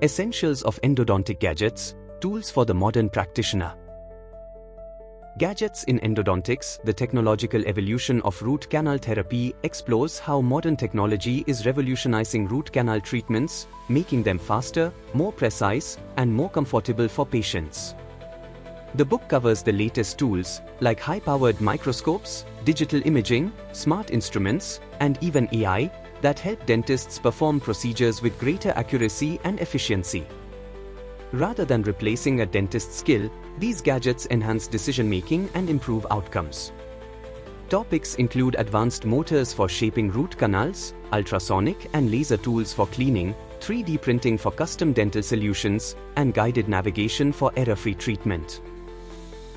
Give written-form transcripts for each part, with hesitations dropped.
Essentials of endodontic gadgets, tools for the modern practitioner. Gadgets in endodontics, the technological evolution of root canal therapy, explores how modern technology is revolutionizing root canal treatments, making them faster, more precise, and more comfortable for patients. The book covers the latest tools, like high-powered microscopes, digital imaging, smart instruments, and even AI, that help dentists perform procedures with greater accuracy and efficiency. Rather than replacing a dentist's skill, these gadgets enhance decision-making and improve outcomes. Topics include advanced motors for shaping root canals, ultrasonic and laser tools for cleaning, 3D printing for custom dental solutions, and guided navigation for error-free treatment.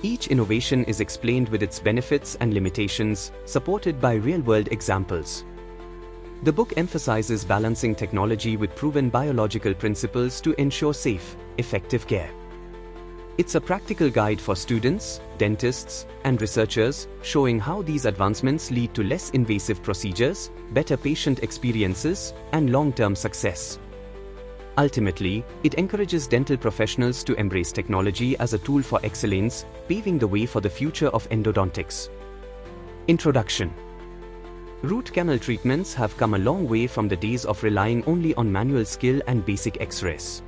Each innovation is explained with its benefits and limitations, supported by real-world examples. The book emphasizes balancing technology with proven biological principles to ensure safe, effective care. It's a practical guide for students, dentists, and researchers, showing how these advancements lead to less invasive procedures, better patient experiences, and long-term success. Ultimately, it encourages dental professionals to embrace technology as a tool for excellence, paving the way for the future of endodontics. Introduction. Root canal treatments have come a long way from the days of relying only on manual skill and basic X-rays.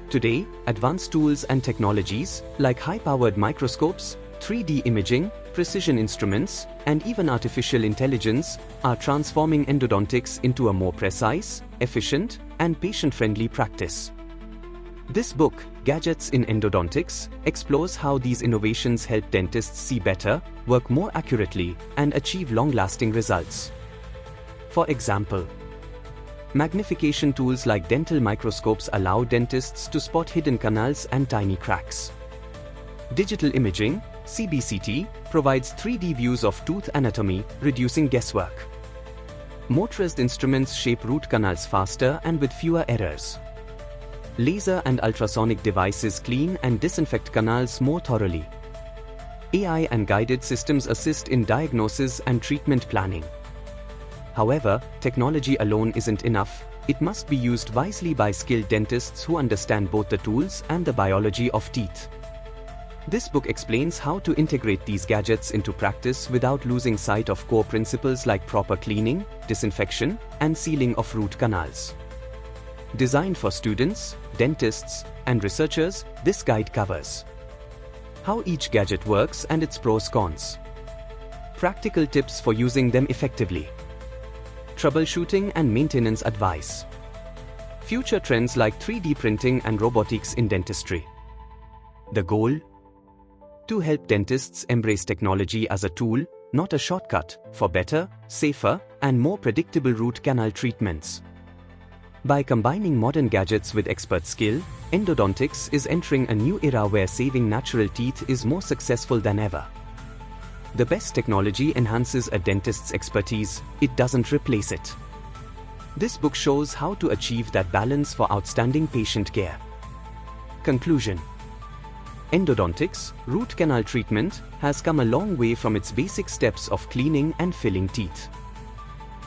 Today, advanced tools and technologies, like high-powered microscopes, 3D imaging, precision instruments, and even artificial intelligence, are transforming endodontics into a more precise, efficient, and patient-friendly practice. This book, Gadgets in Endodontics, explores how these innovations help dentists see better, work more accurately, and achieve long-lasting results. For example, magnification tools like dental microscopes allow dentists to spot hidden canals and tiny cracks. Digital imaging, CBCT, provides 3D views of tooth anatomy, reducing guesswork. Motorized instruments shape root canals faster and with fewer errors. Laser and ultrasonic devices clean and disinfect canals more thoroughly. AI and guided systems assist in diagnosis and treatment planning. However, technology alone isn't enough. It must be used wisely by skilled dentists who understand both the tools and the biology of teeth. This book explains how to integrate these gadgets into practice without losing sight of core principles like proper cleaning, disinfection, and sealing of root canals. Designed for students, dentists, and researchers, this guide covers how each gadget works and its pros/cons, practical tips for using them effectively, troubleshooting and maintenance advice, future trends like 3D printing and robotics in dentistry. The goal? To help dentists embrace technology as a tool, not a shortcut, for better, safer, and more predictable root canal treatments. By combining modern gadgets with expert skill, endodontics is entering a new era where saving natural teeth is more successful than ever. The best technology enhances a dentist's expertise, it doesn't replace it. This book shows how to achieve that balance for outstanding patient care. Conclusion. Endodontics, root canal treatment, has come a long way from its basic steps of cleaning and filling teeth.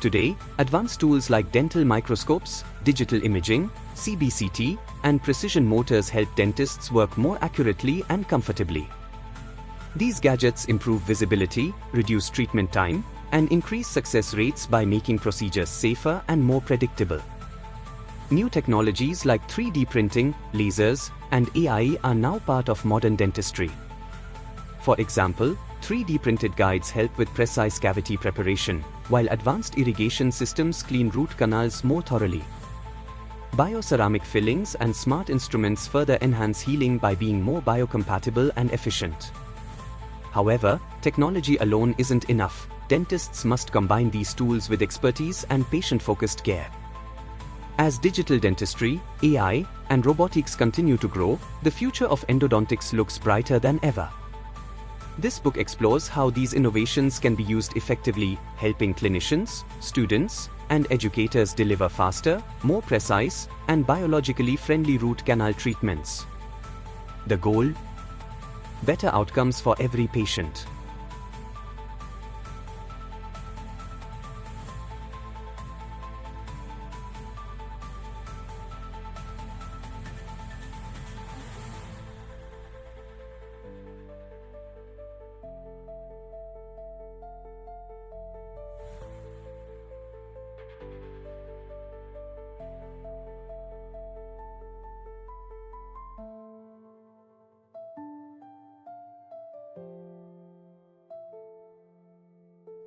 Today, advanced tools like dental microscopes, digital imaging, CBCT, and precision motors help dentists work more accurately and comfortably. These gadgets improve visibility, reduce treatment time, and increase success rates by making procedures safer and more predictable. New technologies like 3D printing, lasers, and AI are now part of modern dentistry. For example, 3D printed guides help with precise cavity preparation, while advanced irrigation systems clean root canals more thoroughly. Bioceramic fillings and smart instruments further enhance healing by being more biocompatible and efficient. However, technology alone isn't enough. Dentists must combine these tools with expertise and patient-focused care. As digital dentistry, AI, and robotics continue to grow, the future of endodontics looks brighter than ever. This book explores how these innovations can be used effectively, helping clinicians, students, and educators deliver faster, more precise, and biologically friendly root canal treatments. The goal? Better outcomes for every patient.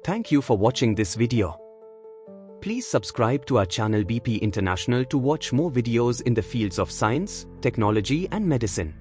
Thank you for watching this video. Please subscribe to our channel BP International to watch more videos in the fields of science, technology and medicine.